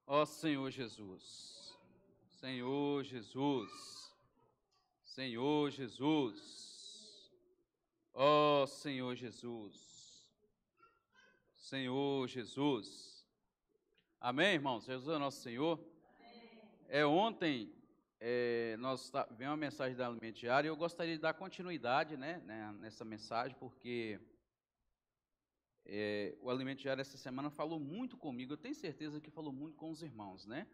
Ó Senhor Jesus, Senhor Jesus, Senhor Jesus, ó Senhor Jesus, Senhor Jesus. Amém, irmãos? Jesus é nosso Senhor. Ontem veio uma mensagem da Alimento Diário e eu gostaria de dar continuidade, nessa mensagem, porque o Alimento Diário essa semana falou muito comigo, eu tenho certeza que falou muito com os irmãos, né?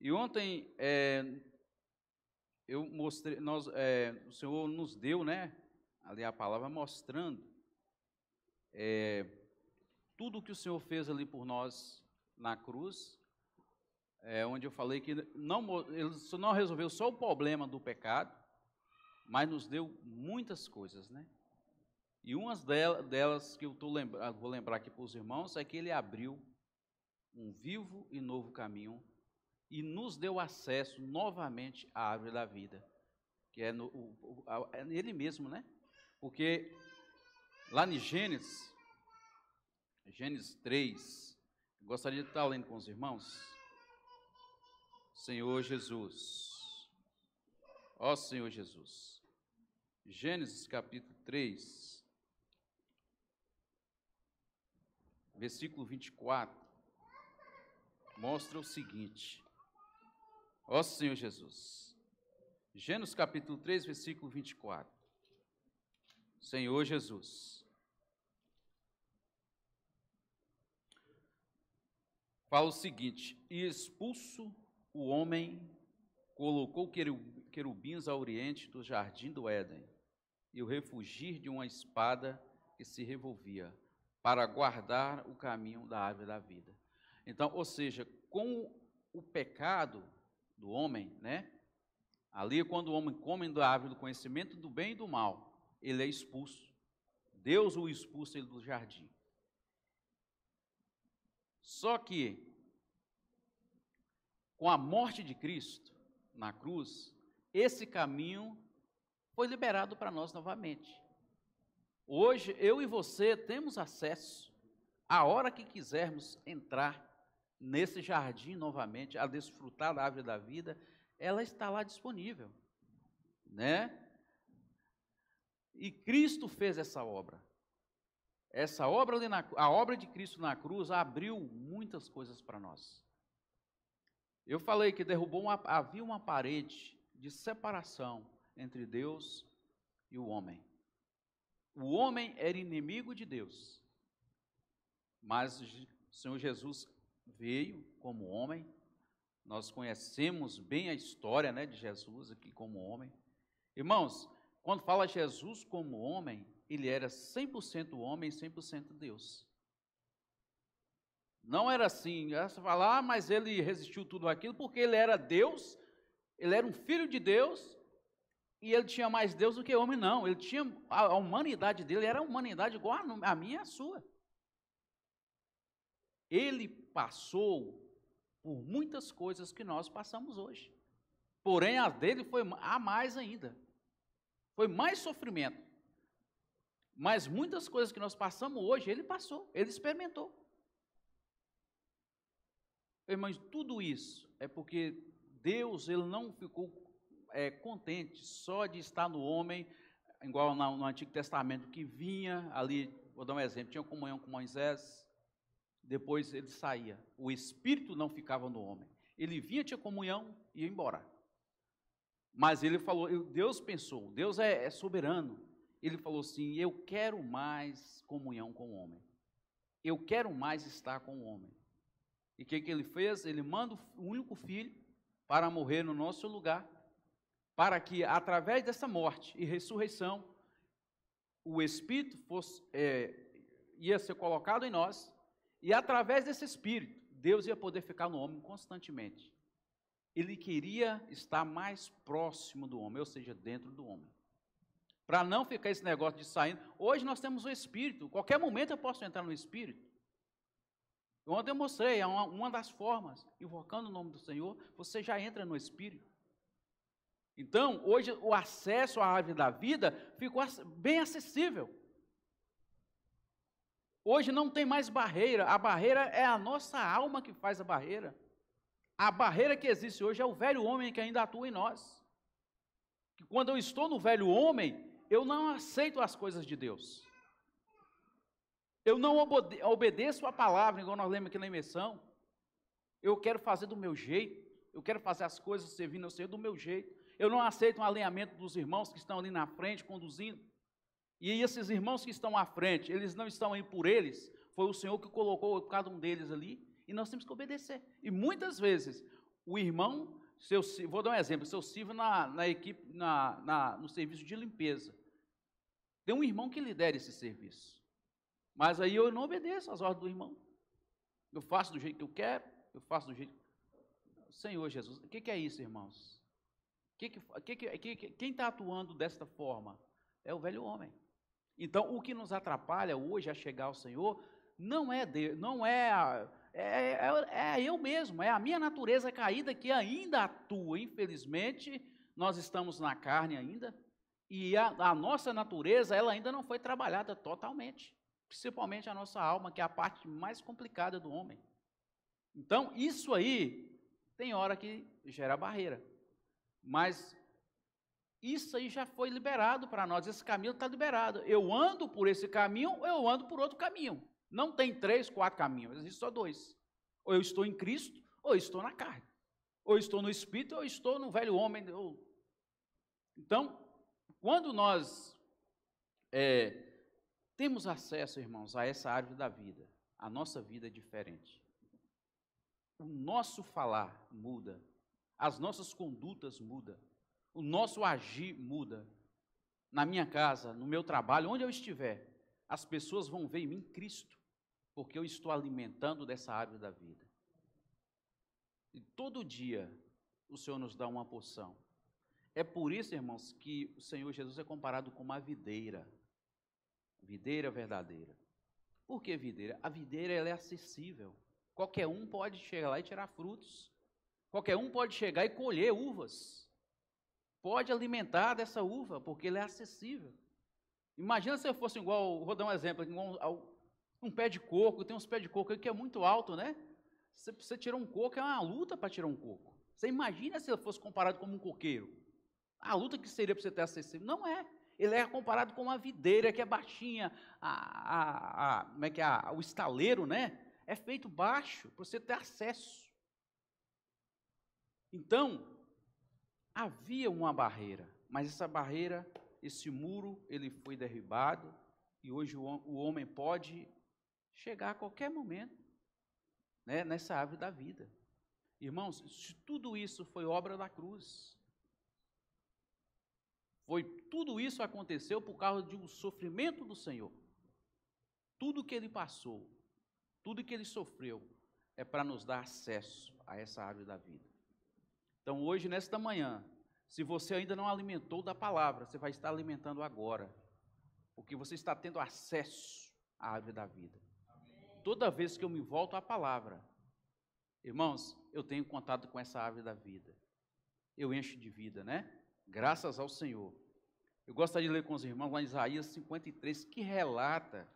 E ontem eu mostrei, o Senhor nos deu, ali a palavra mostrando tudo o que o Senhor fez ali por nós na cruz, onde eu falei que Ele não resolveu só o problema do pecado, mas nos deu muitas coisas, né? E umas delas que eu vou lembrar aqui para os irmãos é que Ele abriu um vivo e novo caminho e nos deu acesso novamente à árvore da vida, que é Ele mesmo, né? Porque lá em Gênesis 3, gostaria de estar lendo com os irmãos. Senhor Jesus, ó Senhor Jesus, Gênesis capítulo 3, versículo 24, mostra o seguinte, ó Senhor Jesus, Gênesis capítulo 3, versículo 24, Senhor Jesus, fala o seguinte: e expulso o homem, colocou querubins ao oriente do jardim do Éden, e o refugir de uma espada que se revolvia, para guardar o caminho da árvore da vida. Então, ou seja, com o pecado do homem, ali quando o homem come da árvore do conhecimento do bem e do mal, ele é expulso. Deus o expulsa do jardim. Só que, com a morte de Cristo na cruz, esse caminho foi liberado para nós novamente. Hoje, eu e você temos acesso, a hora que quisermos entrar nesse jardim novamente, a desfrutar da árvore da vida, ela está lá disponível, né? E Cristo fez essa obra. Essa obra ali a obra de Cristo na cruz abriu muitas coisas para nós. Eu falei que havia uma parede de separação entre Deus e o homem. O homem era inimigo de Deus, mas o Senhor Jesus veio como homem. Nós conhecemos bem a história, de Jesus aqui como homem. Irmãos, quando fala Jesus como homem, ele era 100% homem e 100% Deus. Não era assim, você fala, mas ele resistiu tudo aquilo porque ele era Deus, ele era um filho de Deus, e ele tinha mais Deus do que homem, não. Ele tinha, a humanidade dele era a humanidade igual a minha e a sua. Ele passou por muitas coisas que nós passamos hoje. Porém, a dele foi a mais ainda. Foi mais sofrimento. Mas muitas coisas que nós passamos hoje, ele passou, ele experimentou. Irmãos, tudo isso é porque Deus, ele não ficou contente só de estar no homem, igual no Antigo Testamento, que vinha ali, vou dar um exemplo, tinha comunhão com Moisés, depois ele saía, o Espírito não ficava no homem, ele vinha, tinha comunhão e ia embora. Mas ele falou, Deus pensou, Deus é soberano, ele falou assim, eu quero mais comunhão com o homem, eu quero mais estar com o homem. E o que ele fez? Ele manda o único filho para morrer no nosso lugar, para que através dessa morte e ressurreição, o Espírito ia ser colocado em nós, e através desse Espírito, Deus ia poder ficar no homem constantemente. Ele queria estar mais próximo do homem, ou seja, dentro do homem. Para não ficar esse negócio de saindo. Hoje nós temos o Espírito, qualquer momento eu posso entrar no Espírito. Ontem eu mostrei, uma das formas, invocando o nome do Senhor, você já entra no Espírito. Então, hoje o acesso à árvore da vida ficou bem acessível. Hoje não tem mais barreira, a barreira é a nossa alma que faz a barreira. A barreira que existe hoje é o velho homem que ainda atua em nós. Que quando eu estou no velho homem, eu não aceito as coisas de Deus. Eu não obedeço a palavra, igual nós lemos aqui na imersão. Eu quero fazer do meu jeito, eu quero fazer as coisas servindo ao Senhor do meu jeito. Eu não aceito um alinhamento dos irmãos que estão ali na frente, conduzindo. E esses irmãos que estão à frente, eles não estão aí por eles, foi o Senhor que colocou cada um deles ali, e nós temos que obedecer. E muitas vezes, o irmão, vou dar um exemplo, se eu sirvo na equipe, no serviço de limpeza, tem um irmão que lidera esse serviço, mas aí eu não obedeço às ordens do irmão, eu faço do jeito que eu quero, eu faço do jeito... Senhor Jesus, o que é isso, irmãos? Quem está atuando desta forma? É o velho homem. Então, o que nos atrapalha hoje a chegar ao Senhor, não é Deus, não é eu mesmo, é a minha natureza caída que ainda atua. Infelizmente, nós estamos na carne ainda, e a nossa natureza, ela ainda não foi trabalhada totalmente, principalmente a nossa alma, que é a parte mais complicada do homem. Então, isso aí, tem hora que gera barreira, mas isso aí já foi liberado para nós, esse caminho está liberado. Eu ando por esse caminho, ou eu ando por outro caminho. Não tem 3, 4 caminhos, existem só 2. Ou eu estou em Cristo, ou eu estou na carne. Ou eu estou no Espírito, ou eu estou no velho homem. Então, quando nós temos acesso, irmãos, a essa árvore da vida, a nossa vida é diferente. O nosso falar muda, as nossas condutas mudam. O nosso agir muda. Na minha casa, no meu trabalho, onde eu estiver, as pessoas vão ver em mim Cristo, porque eu estou alimentando dessa árvore da vida. E todo dia o Senhor nos dá uma porção. É por isso, irmãos, que o Senhor Jesus é comparado com uma videira. Videira verdadeira. Por que videira? A videira ela é acessível. Qualquer um pode chegar lá e tirar frutos. Qualquer um pode chegar e colher uvas. Pode alimentar dessa uva, porque ele é acessível. Imagina se eu fosse igual, vou dar um exemplo, igual um pé de coco, tem uns pés de coco aí que é muito alto, né? Você tirar um coco, é uma luta para tirar um coco. Você imagina se ele fosse comparado como um coqueiro? A luta que seria para você ter acessível? Não é. Ele é comparado com uma videira que é baixinha, como é que é? O estaleiro, né? É feito baixo, para você ter acesso. Então, havia uma barreira, mas essa barreira, esse muro, ele foi derribado, e hoje o homem pode chegar a qualquer momento, né, nessa árvore da vida. Irmãos, tudo isso foi obra da cruz. Tudo isso aconteceu por causa de um sofrimento do Senhor. Tudo que ele passou, tudo que ele sofreu, é para nos dar acesso a essa árvore da vida. Então, hoje, nesta manhã, se você ainda não alimentou da palavra, você vai estar alimentando agora, porque você está tendo acesso à árvore da vida. Toda vez que eu me volto à palavra, irmãos, eu tenho contato com essa árvore da vida. Eu encho de vida, né? Graças ao Senhor. Eu gostaria de ler com os irmãos lá em Isaías 53, que relata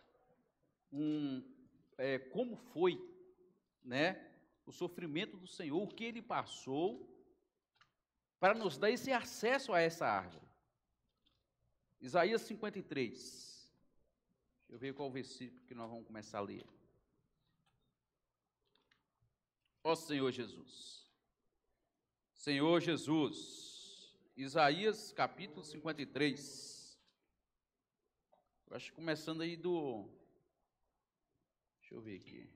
como foi, né, o sofrimento do Senhor, o que ele passou, para nos dar esse acesso a essa árvore. Isaías 53. Deixa eu ver qual o versículo que nós vamos começar a ler. Ó Senhor Jesus. Senhor Jesus. Isaías capítulo 53. Eu acho que começando aí do... Deixa eu ver aqui.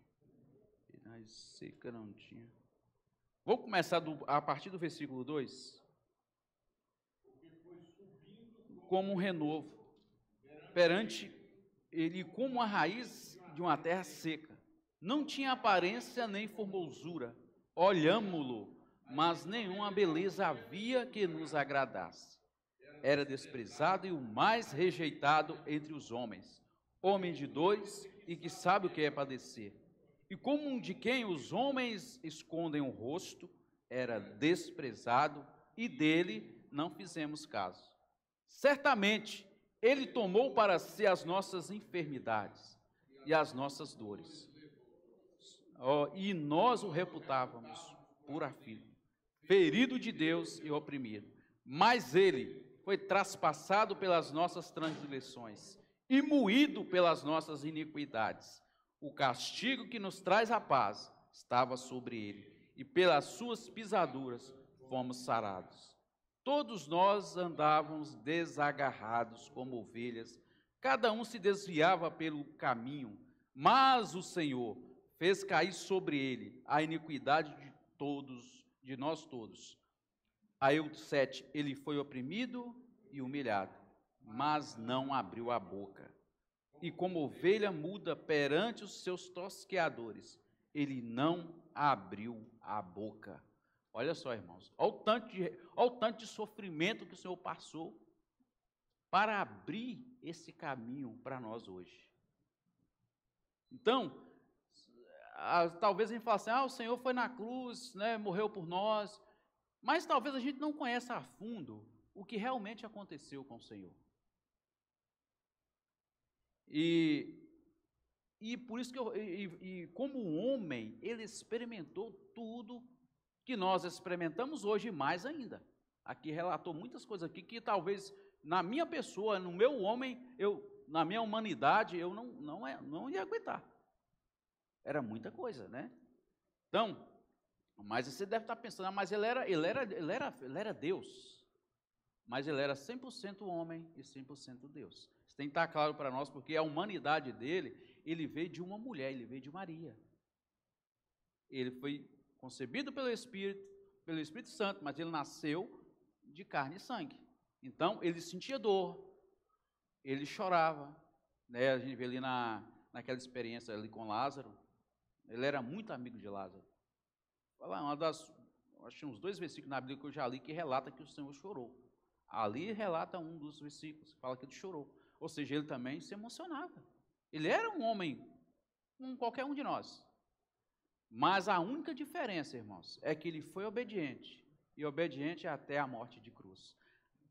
Seca não tinha... Vou começar a partir do versículo 2. Como um renovo, perante ele como a raiz de uma terra seca. Não tinha aparência nem formosura. Olhámo-lo, mas nenhuma beleza havia que nos agradasse. Era desprezado e o mais rejeitado entre os homens. Homem de dores e que sabe o que é padecer. E como um de quem os homens escondem o rosto, era desprezado, e dele não fizemos caso. Certamente, ele tomou para si as nossas enfermidades, e as nossas dores. E nós o reputávamos pura filho, ferido de Deus e oprimido. Mas ele foi traspassado pelas nossas transgressões e moído pelas nossas iniquidades. O castigo que nos traz a paz estava sobre ele, e pelas suas pisaduras fomos sarados. Todos nós andávamos desagarrados como ovelhas, cada um se desviava pelo caminho, mas o Senhor fez cair sobre ele a iniquidade de nós todos. Aí o 7, ele foi oprimido e humilhado, mas não abriu a boca. E como ovelha muda perante os seus tosqueadores, ele não abriu a boca. Olha só, irmãos, olha o tanto de sofrimento que o Senhor passou para abrir esse caminho para nós hoje. Então, talvez a gente fale assim, o Senhor foi na cruz, né, morreu por nós, mas talvez a gente não conheça a fundo o que realmente aconteceu com o Senhor. E por isso que como homem, ele experimentou tudo que nós experimentamos hoje, mais ainda. Aqui relatou muitas coisas aqui que talvez na minha pessoa, no meu homem, na minha humanidade, eu não ia aguentar. Era muita coisa, né? Então, mas você deve estar pensando, mas ele era Deus. Mas ele era 100% homem e 100% Deus. Isso tem que estar claro para nós, porque a humanidade dele, ele veio de uma mulher, ele veio de Maria. Ele foi concebido pelo Espírito Santo, mas ele nasceu de carne e sangue. Então, ele sentia dor, ele chorava, né? A gente vê ali naquela experiência ali com Lázaro, ele era muito amigo de Lázaro. Acho que uns 2 versículos na Bíblia que eu já li que relata que o Senhor chorou. Ali relata um dos versículos, fala que ele chorou. Ou seja, ele também se emocionava. Ele era um homem, como qualquer um de nós. Mas a única diferença, irmãos, é que ele foi obediente. E obediente até a morte de cruz.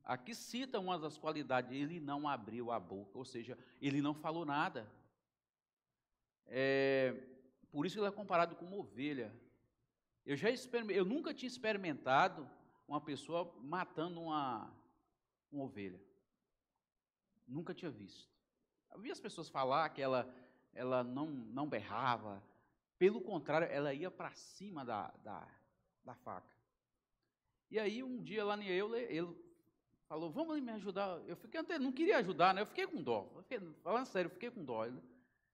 Aqui cita uma das qualidades, ele não abriu a boca, ou seja, ele não falou nada. Por isso ele é comparado com uma ovelha. Eu nunca tinha experimentado uma pessoa matando uma ovelha. Nunca tinha visto. Eu vi as pessoas falar que ela não berrava. Pelo contrário, ela ia para cima da faca. E aí, um dia lá ele falou, vamos ali me ajudar. Eu fiquei até, não queria ajudar, né? Eu fiquei com dó. Falando sério, eu fiquei com dó.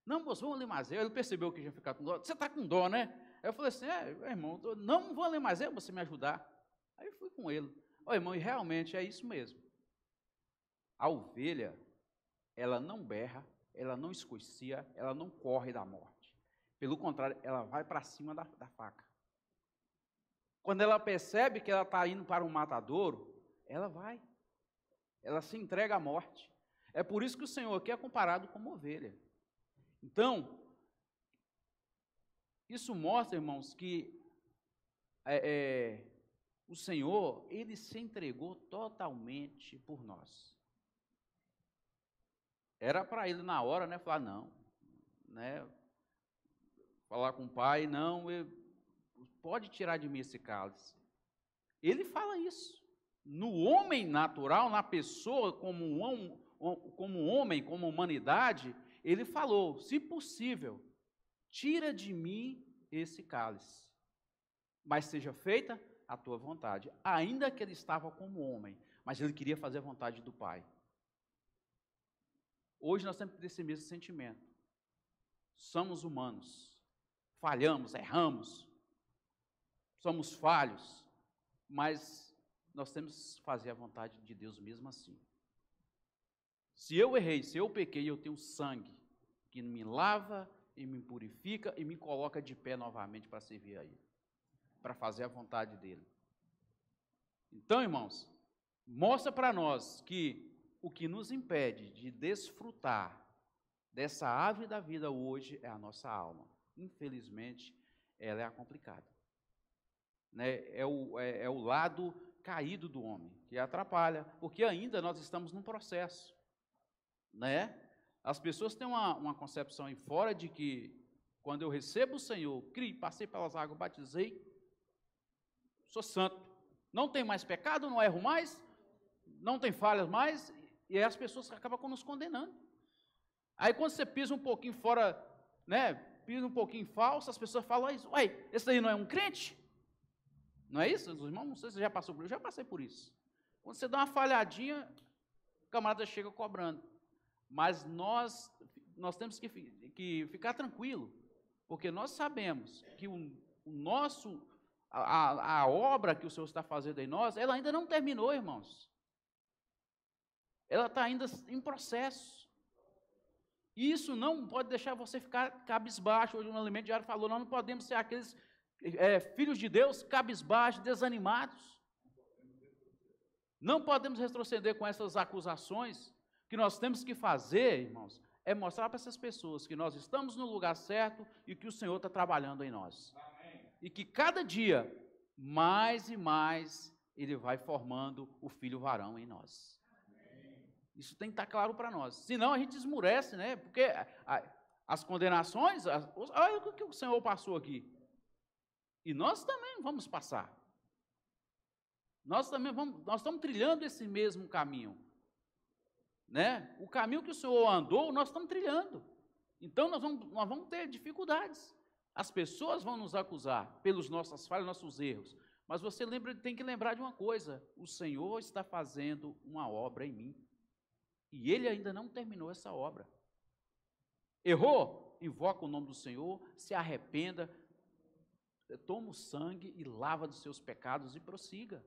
Não, moço, vamos ali mais. Ele percebeu que ia ficar com dó. Você está com dó, né? Aí eu falei assim, irmão, não vou ali mais, você me ajudar. Aí eu fui com ele. Irmão, e realmente é isso mesmo. A ovelha, ela não berra, ela não escocia, ela não corre da morte. Pelo contrário, ela vai para cima da faca. Quando ela percebe que ela está indo para um matadouro, ela vai. Ela se entrega à morte. É por isso que o Senhor aqui é comparado com uma ovelha. Então, isso mostra, irmãos, que o Senhor, ele se entregou totalmente por nós. Era para ele na hora, né, falar não, né, falar com o pai, não, pode tirar de mim esse cálice. Ele fala isso. No homem natural, na pessoa, como homem, como humanidade, ele falou, se possível, tira de mim esse cálice, mas seja feita a tua vontade. Ainda que ele estava como homem, mas ele queria fazer a vontade do Pai. Hoje nós temos esse mesmo sentimento. Somos humanos, falhamos, erramos, somos falhos, mas nós temos que fazer a vontade de Deus mesmo assim. Se eu errei, se eu pequei, eu tenho sangue que me lava e me purifica e me coloca de pé novamente para servir a Ele, para fazer a vontade dEle. Então, irmãos, mostra para nós que o que nos impede de desfrutar dessa árvore da vida hoje é a nossa alma. Infelizmente, ela é a complicada. Né? É o lado caído do homem, que atrapalha, porque ainda nós estamos num processo, né? As pessoas têm uma concepção aí fora de que, quando eu recebo o Senhor, passei pelas águas, batizei, sou santo, não tenho mais pecado, não erro mais, não tem falhas mais, e aí as pessoas acabam nos condenando. Aí quando você pisa um pouquinho fora, né, pisa um pouquinho falso, as pessoas falam, uai, esse aí não é um crente? Não é isso, irmãos? Não sei se você já passou por isso, eu já passei por isso. Quando você dá uma falhadinha, o camarada chega cobrando. Mas nós temos que ficar tranquilo, porque nós sabemos que a obra que o Senhor está fazendo em nós, ela ainda não terminou, irmãos. Ela está ainda em processo. E isso não pode deixar você ficar cabisbaixo. Hoje um elemento diário falou, nós não podemos ser aqueles filhos de Deus cabisbaixos, desanimados. Não podemos retroceder com essas acusações. O que nós temos que fazer, irmãos, é mostrar para essas pessoas que nós estamos no lugar certo e que o Senhor está trabalhando em nós. Amém. E que cada dia, mais e mais, Ele vai formando o filho varão em nós. Amém. Isso tem que estar claro para nós. Senão a gente esmurece, né? Porque as condenações, olha o que o Senhor passou aqui. E nós também vamos passar. Nós estamos trilhando esse mesmo caminho. Né? O caminho que o Senhor andou, nós estamos trilhando. Então, nós vamos ter dificuldades. As pessoas vão nos acusar pelas nossas falhas, nossos erros. Mas você tem que lembrar de uma coisa. O Senhor está fazendo uma obra em mim. E Ele ainda não terminou essa obra. Errou? Invoca o nome do Senhor, se arrependa, toma o sangue e lava dos seus pecados e prossiga.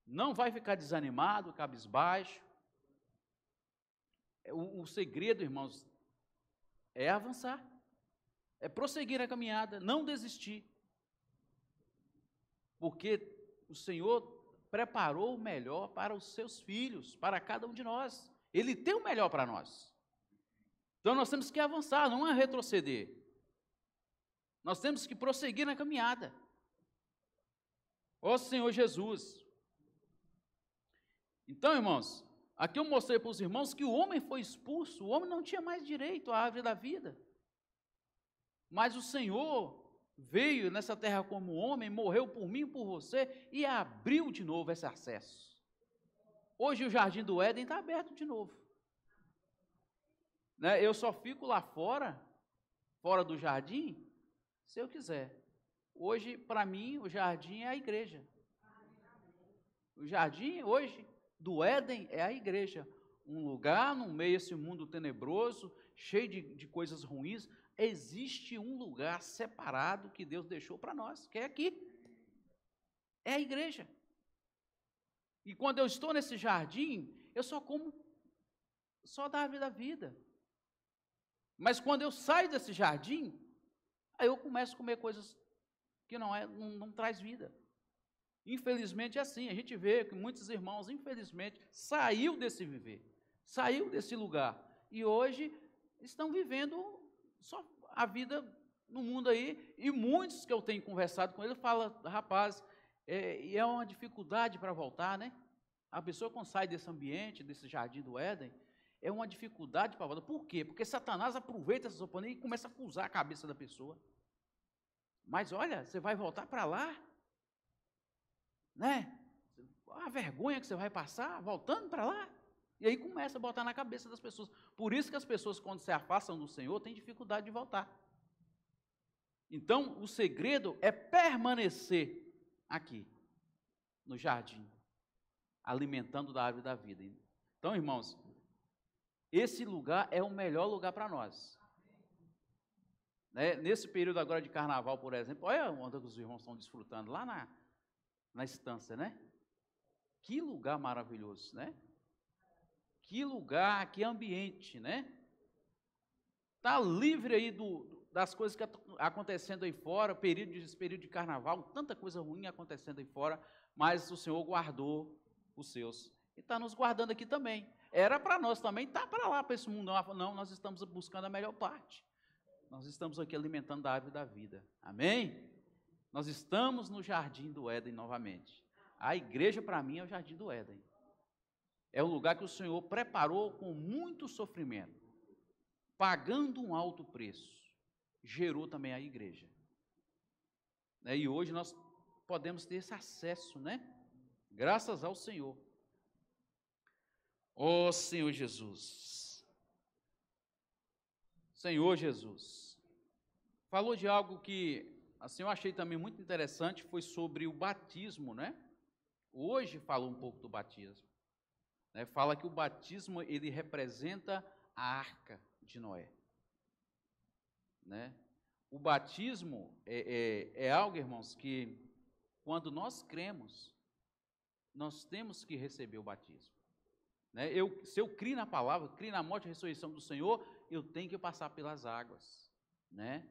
Não vai ficar desanimado, cabisbaixo. O segredo, irmãos, é avançar, é prosseguir a caminhada, não desistir. Porque o Senhor preparou o melhor para os seus filhos, para cada um de nós. Ele tem o melhor para nós. Então nós temos que avançar, não é retroceder. Nós temos que prosseguir na caminhada. Ó Senhor Jesus. Então, irmãos, aqui eu mostrei para os irmãos que o homem foi expulso, o homem não tinha mais direito à árvore da vida. Mas o Senhor veio nessa terra como homem, morreu por mim e por você, e abriu de novo esse acesso. Hoje o Jardim do Éden está aberto de novo. Né? Eu só fico lá fora do jardim, se eu quiser. Hoje, para mim, o jardim é a igreja. O jardim, hoje, do Éden é a igreja. Um lugar no meio desse mundo tenebroso, cheio de coisas ruins. Existe um lugar separado que Deus deixou para nós, que é aqui. É a igreja. E quando eu estou nesse jardim, eu só como só da árvore da vida. Mas quando eu saio desse jardim, aí eu começo a comer coisas que não traz vida. Infelizmente é assim, a gente vê que muitos irmãos, infelizmente, saiu desse viver, saiu desse lugar, e hoje estão vivendo só a vida no mundo aí, e muitos que eu tenho conversado com ele, falam, rapaz, é uma dificuldade para voltar, né? A pessoa quando sai desse ambiente, desse jardim do Éden, é uma dificuldade para voltar. Por quê? Porque Satanás aproveita essas oportunidades e começa a acusar a cabeça da pessoa. Mas olha, você vai voltar para lá, né? A vergonha que você vai passar voltando para lá. E aí começa a botar na cabeça das pessoas. Por isso que as pessoas, quando se afastam do Senhor, têm dificuldade de voltar. Então, o segredo é permanecer aqui, no jardim, alimentando da árvore da vida. Então, irmãos, esse lugar é o melhor lugar para nós. Né? Nesse período agora de carnaval, por exemplo, olha onde os irmãos estão desfrutando, lá na estância, né? Que lugar maravilhoso, né? Que lugar, que ambiente, né? Está livre aí das coisas que estão acontecendo aí fora, esse período de carnaval, tanta coisa ruim acontecendo aí fora, mas o Senhor guardou os seus. E está nos guardando aqui também. Era para nós também, está para lá, para esse mundo. Não, nós estamos buscando a melhor parte. Nós estamos aqui alimentando a árvore da vida. Amém? Nós estamos no jardim do Éden novamente. A igreja, para mim, é o jardim do Éden. É o lugar que o Senhor preparou com muito sofrimento. pagando um alto preço, gerou também a igreja. E hoje nós podemos ter esse acesso, né? Graças ao Senhor. Ó Senhor Jesus. Senhor Jesus. Falou de algo que, assim, eu achei também muito interessante, foi sobre o batismo, né? Hoje falou um pouco do batismo. Né? Fala que o batismo, ele representa a arca de Noé. Né? O batismo é algo, irmãos, que quando nós cremos, nós temos que receber o batismo. Né? Se eu crio na palavra, crio na morte e ressurreição do Senhor, eu tenho que passar pelas águas. Né?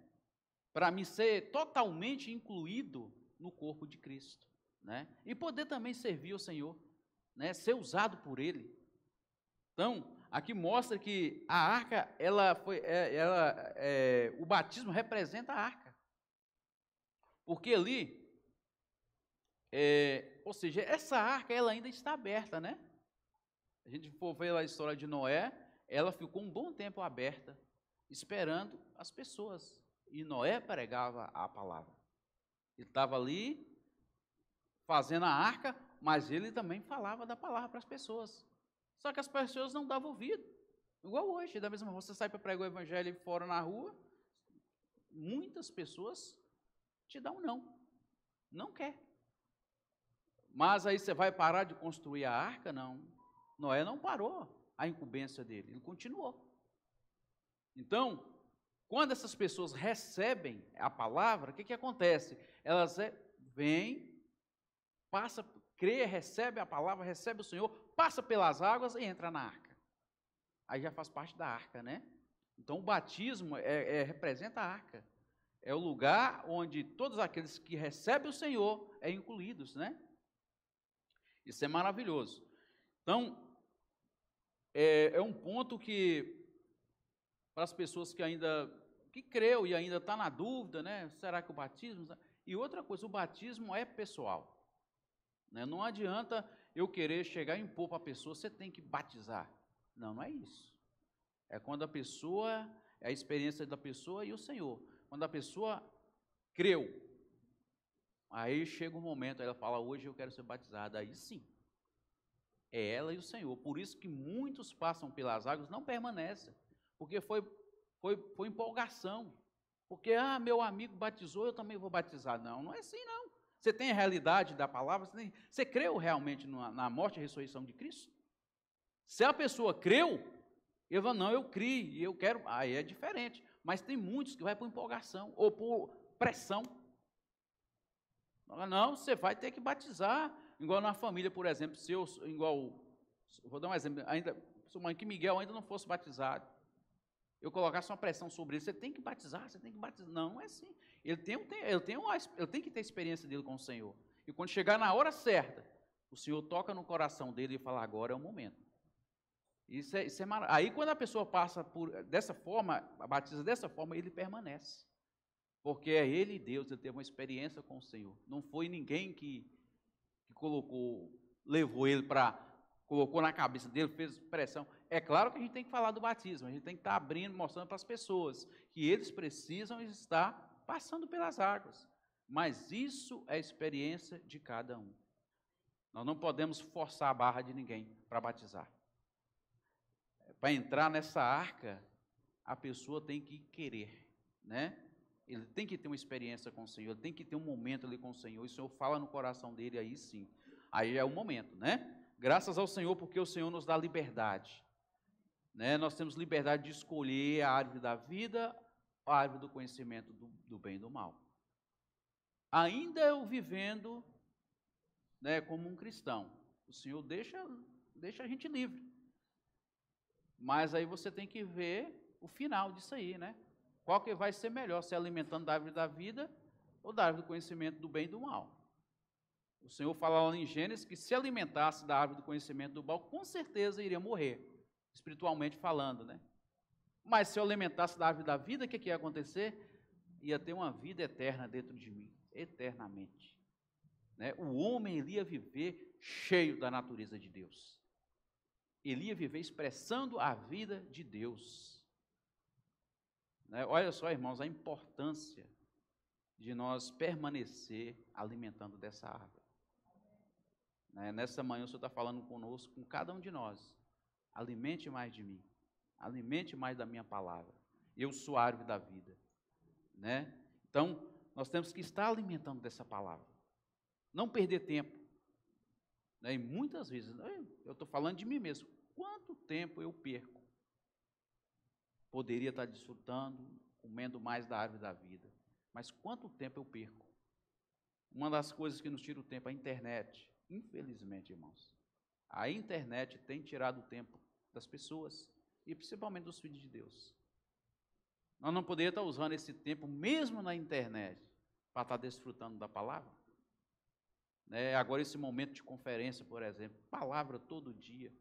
Para me ser totalmente incluído no corpo de Cristo. Né? E poder também servir ao Senhor. Né? Ser usado por Ele. Então, aqui mostra que a arca, o batismo representa a arca. Porque ali, ou seja, essa arca ela ainda está aberta, né? A gente for ver a história de Noé, ela ficou um bom tempo aberta, esperando as pessoas. E Noé pregava a palavra. Ele estava ali, fazendo a arca, mas ele também falava da palavra para as pessoas. Só que as pessoas não davam ouvido. Igual hoje, da mesma forma, você sai para pregar o evangelho fora na rua, muitas pessoas te dão não. Não quer. Mas aí você vai parar de construir a arca? Não. Noé não parou a incumbência dele, ele continuou. Então, quando essas pessoas recebem a palavra, o que acontece? Elas vêm, crê, recebe a palavra, recebe o Senhor, passa pelas águas e entra na arca. Aí já faz parte da arca, né? Então o batismo representa a arca. É o lugar onde todos aqueles que recebem o Senhor incluídos, né? Isso é maravilhoso. Então, é um ponto que, para as pessoas que creu e ainda está na dúvida, né? Será que o batismo... E outra coisa, o batismo é pessoal. Né? Não adianta eu querer chegar e impor para a pessoa, você tem que batizar. Não, não é isso. É quando a pessoa, é a experiência da pessoa e o Senhor. Quando a pessoa creu, aí chega um momento, aí ela fala, hoje eu quero ser batizada. Aí sim, é ela e o Senhor. Por isso que muitos passam pelas águas, não permanecem. Porque foi empolgação. Porque, meu amigo batizou, eu também vou batizar. Não, não é assim não. Você tem a realidade da palavra? Você creu realmente na morte e ressurreição de Cristo? Se a pessoa creu, eu falo, não, eu criei, eu quero, aí é diferente. Mas tem muitos que vai por empolgação ou por pressão. Não, você vai ter que batizar. Igual na família, por exemplo, vou dar um exemplo, ainda, supõe que Miguel ainda não fosse batizado, eu colocasse uma pressão sobre ele, você tem que batizar, você tem que batizar. Não, não é assim. Ele tem que ter a experiência dele com o Senhor. E quando chegar na hora certa, o Senhor toca no coração dele e fala, agora é o momento. Isso é maravilhoso. Aí quando a pessoa passa dessa forma, batiza dessa forma, ele permanece. Porque é ele e Deus, ele teve uma experiência com o Senhor. Não foi ninguém que levou ele colocou na cabeça dele, fez pressão. É claro que a gente tem que falar do batismo, a gente tem que estar abrindo, mostrando para as pessoas que eles precisam estar passando pelas águas. Mas isso é a experiência de cada um. Nós não podemos forçar a barra de ninguém para batizar. Para entrar nessa arca, a pessoa tem que querer, né? Ele tem que ter uma experiência com o Senhor, ele tem que ter um momento ali com o Senhor, e o Senhor fala no coração dele, aí sim. Aí é o momento, né? Graças ao Senhor, porque o Senhor nos dá liberdade. Né? Nós temos liberdade de escolher a árvore da vida, a árvore do conhecimento do bem e do mal. Ainda eu vivendo, né, como um cristão, o Senhor deixa a gente livre. Mas aí você tem que ver o final disso aí, né? Qual que vai ser melhor, se alimentando da árvore da vida ou da árvore do conhecimento do bem e do mal. O Senhor fala lá em Gênesis que se alimentasse da árvore do conhecimento do mal, com certeza iria morrer, espiritualmente falando, né? Mas se eu alimentasse da árvore da vida, o que ia acontecer? Ia ter uma vida eterna dentro de mim, eternamente. Né? O homem ia viver cheio da natureza de Deus. Ele ia viver expressando a vida de Deus. né? Olha só, irmãos, a importância de nós permanecer alimentando dessa árvore. Né? Nessa manhã o Senhor está falando conosco, com cada um de nós. Alimente mais de mim. Alimente mais da minha palavra. Eu sou a árvore da vida. Né? Então, nós temos que estar alimentando dessa palavra. Não perder tempo. Né? E muitas vezes, eu estou falando de mim mesmo. Quanto tempo eu perco? Poderia estar desfrutando, comendo mais da árvore da vida. Mas quanto tempo eu perco? Uma das coisas que nos tira o tempo é a internet. Infelizmente, irmãos. A internet tem tirado o tempo das pessoas. E principalmente dos filhos de Deus. Nós não poderíamos estar usando esse tempo, mesmo na internet, para estar desfrutando da palavra. Né? Agora, esse momento de conferência, por exemplo, palavra todo dia.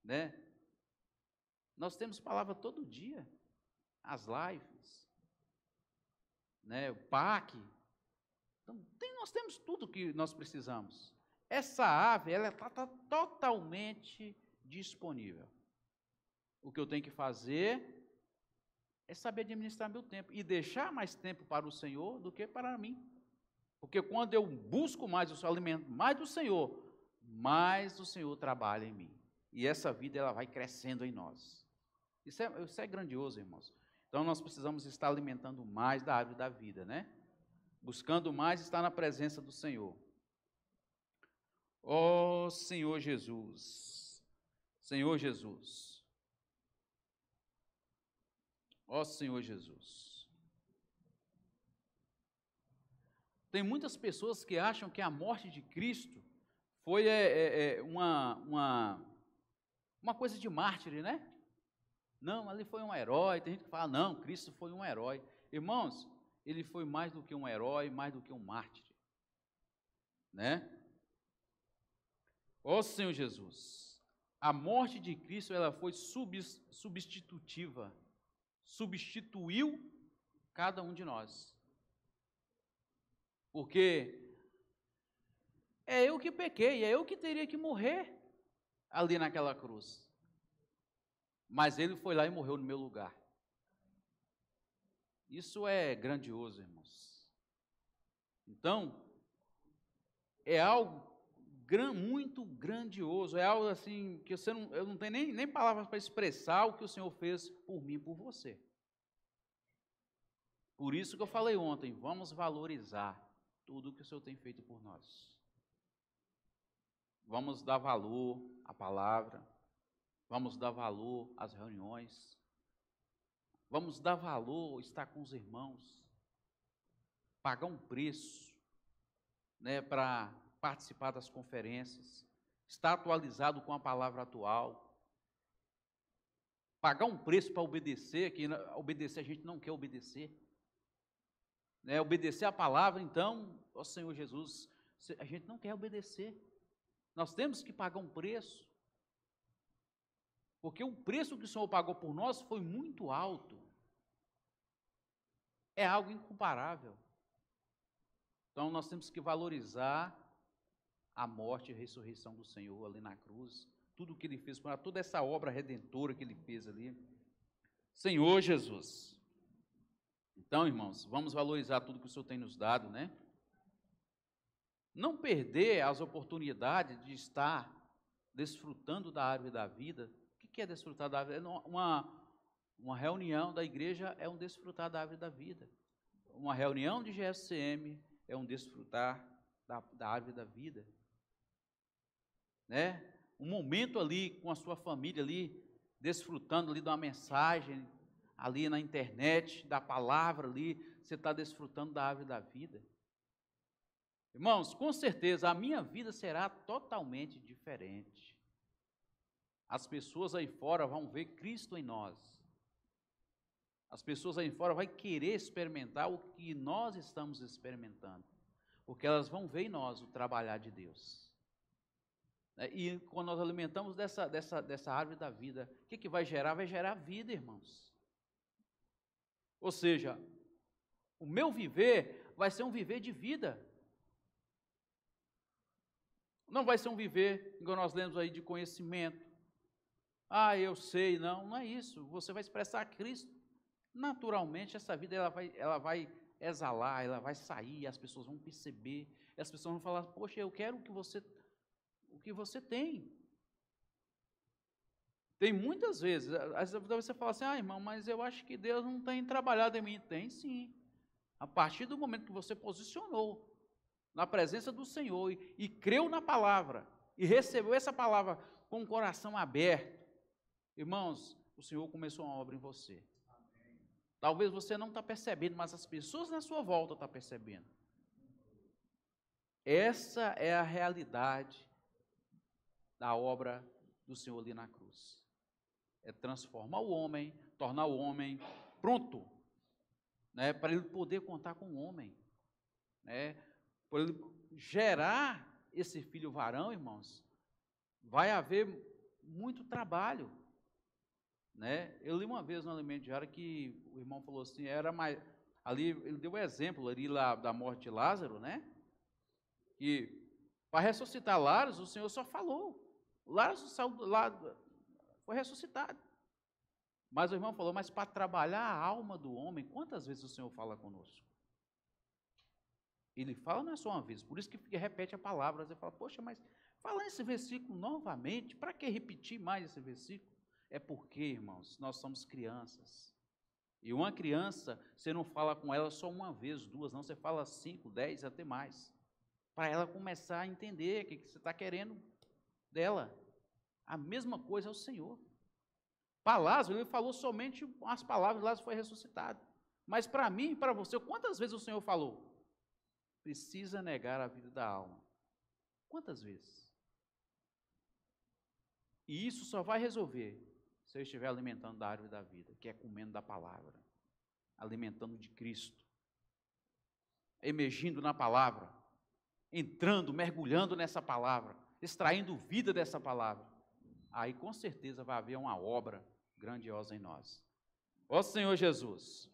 Né? Nós temos palavra todo dia. As lives, né? O PAC. Então, nós temos tudo que nós precisamos. Essa ave, ela está totalmente disponível. O que eu tenho que fazer é saber administrar meu tempo e deixar mais tempo para o Senhor do que para mim. Porque quando eu busco mais o seu alimento, mais do Senhor, mais o Senhor trabalha em mim. E essa vida ela vai crescendo em nós. Isso é grandioso, irmãos. Então nós precisamos estar alimentando mais da árvore da vida, né? Buscando mais estar na presença do Senhor. Ó Senhor Jesus. Senhor Jesus. Ó Senhor Jesus. Tem muitas pessoas que acham que a morte de Cristo foi uma coisa de mártir, né? Não, ali foi um herói. Tem gente que fala, não, Cristo foi um herói. Irmãos, ele foi mais do que um herói, mais do que um mártir. Né? Ó Senhor Jesus, a morte de Cristo ela foi substitutiva. Substituiu cada um de nós. Porque é eu que pequei, é eu que teria que morrer ali naquela cruz. Mas ele foi lá e morreu no meu lugar. Isso é grandioso, irmãos. Então, é algo muito grandioso, é algo assim que eu não tenho nem palavras para expressar o que o Senhor fez por mim e por você. Por isso que eu falei ontem, vamos valorizar tudo o que o Senhor tem feito por nós. Vamos dar valor à palavra, vamos dar valor às reuniões, vamos dar valor a estar com os irmãos, pagar um preço, né, para participar das conferências, estar atualizado com a palavra atual, pagar um preço para obedecer, que obedecer a gente não quer obedecer, né, obedecer a palavra, então, ó Senhor Jesus, a gente não quer obedecer, nós temos que pagar um preço, porque o preço que o Senhor pagou por nós foi muito alto, é algo incomparável. Então nós temos que valorizar a morte e a ressurreição do Senhor ali na cruz, tudo o que Ele fez, toda essa obra redentora que Ele fez ali. Senhor Jesus. Então, irmãos, vamos valorizar tudo que o Senhor tem nos dado, né? Não perder as oportunidades de estar desfrutando da árvore da vida. O que é desfrutar da árvore? Uma reunião da igreja é um desfrutar da árvore da vida. Uma reunião de GFCM é um desfrutar da árvore da vida. Né? Um momento ali com a sua família ali, desfrutando ali de uma mensagem, ali na internet, da palavra ali, você está desfrutando da árvore da vida. Irmãos, com certeza a minha vida será totalmente diferente. As pessoas aí fora vão ver Cristo em nós. As pessoas aí fora vão querer experimentar o que nós estamos experimentando. Porque elas vão ver em nós o trabalhar de Deus. E quando nós alimentamos dessa árvore da vida, o que vai gerar? Vai gerar vida, irmãos. Ou seja, o meu viver vai ser um viver de vida. Não vai ser um viver, igual nós lemos aí, de conhecimento. Ah, eu sei, não é isso. Você vai expressar Cristo. naturalmente essa vida ela vai exalar, ela vai sair, as pessoas vão perceber, e as pessoas vão falar, poxa, eu quero o que você tem. Tem muitas vezes, às vezes você fala assim, irmão, mas eu acho que Deus não tem trabalhado em mim. Tem sim. A partir do momento que você posicionou na presença do Senhor e creu na palavra, e recebeu essa palavra com o coração aberto, irmãos, o Senhor começou uma obra em você. Talvez você não está percebendo, mas as pessoas na sua volta estão percebendo. Essa é a realidade da obra do Senhor ali na cruz. É transformar o homem, tornar o homem pronto, né, para ele poder contar com o homem, né, para ele gerar esse filho varão, irmãos. Vai haver muito trabalho, né? Eu li uma vez no Alimento Diário que o irmão falou assim, era mais ali, ele deu um exemplo ali lá da morte de Lázaro, né? Que para ressuscitar Lázaro, o Senhor só falou. Lázaro saiu lá, foi ressuscitado. Mas o irmão falou, mas para trabalhar a alma do homem, quantas vezes o Senhor fala conosco? Ele fala não é só uma vez, por isso que repete a palavra. Você fala, poxa, mas falar esse versículo novamente, para que repetir mais esse versículo? É porque, irmãos, nós somos crianças. E uma criança, você não fala com ela só uma vez, duas, não, você fala 5, 10, até mais. Para ela começar a entender o que você está querendo dela. A mesma coisa é o Senhor. Para Lázaro, ele falou somente as palavras, Lázaro foi ressuscitado. Mas para mim e para você, quantas vezes o Senhor falou? Precisa negar a vida da alma. Quantas vezes? E isso só vai resolver se eu estiver alimentando da árvore da vida, que é comendo da palavra, alimentando de Cristo, emergindo na palavra, entrando, mergulhando nessa palavra, extraindo vida dessa palavra. Aí com certeza vai haver uma obra grandiosa em nós. Ó Senhor Jesus,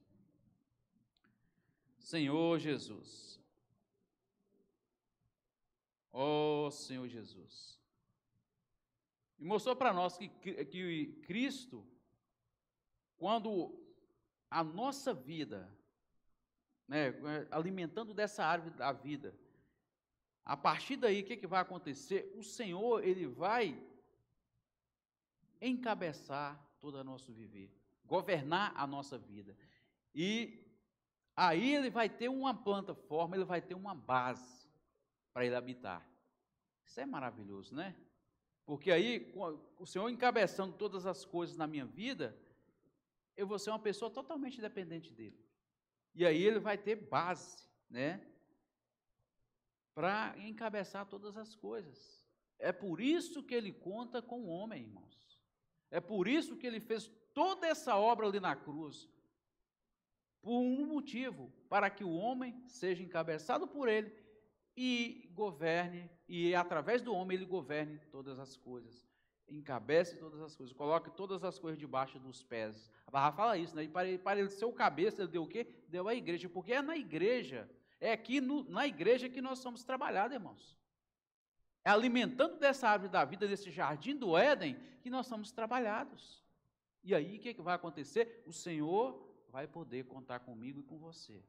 Senhor Jesus, ó Senhor Jesus. E mostrou para nós que Cristo, quando a nossa vida, né, alimentando dessa árvore da vida, a partir daí, o que vai acontecer? O Senhor, Ele vai encabeçar todo o nosso viver, governar a nossa vida. E aí Ele vai ter uma plataforma, Ele vai ter uma base para Ele habitar. Isso é maravilhoso, né? Porque aí, o Senhor encabeçando todas as coisas na minha vida, eu vou ser uma pessoa totalmente dependente dEle. E aí Ele vai ter base, né? Para encabeçar todas as coisas. É por isso que Ele conta com o homem, irmãos. É por isso que Ele fez toda essa obra ali na cruz. Por um motivo, para que o homem seja encabeçado por Ele e governe, e através do homem Ele governe todas as coisas. Encabece todas as coisas, coloque todas as coisas debaixo dos pés. A palavra fala isso, né? E para Ele ser o cabeça, Ele deu o quê? Deu a igreja, porque é na igreja. É aqui na igreja que nós somos trabalhados, irmãos. É alimentando dessa árvore da vida, desse jardim do Éden, que nós somos trabalhados. E aí, o que vai acontecer? O Senhor vai poder contar comigo e com você.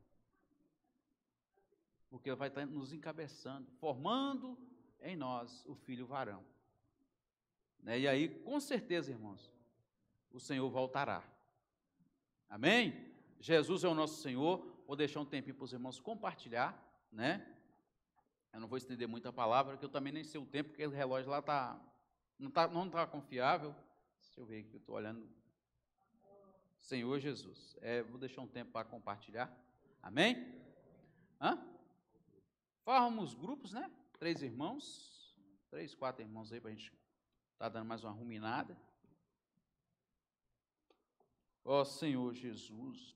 Porque Ele vai estar nos encabeçando, formando em nós o filho varão. E aí, com certeza, irmãos, o Senhor voltará. Amém? Jesus é o nosso Senhor. Vou deixar um tempinho para os irmãos compartilhar, né? Eu não vou estender muito a palavra, que eu também nem sei o tempo, porque o relógio lá não está confiável. Deixa eu ver aqui, eu estou olhando. Senhor Jesus. Vou deixar um tempo para compartilhar. Amém? Formamos grupos, né? 3 irmãos, 3, 4 irmãos aí, para a gente estar dando mais uma ruminada. Ó Senhor Jesus.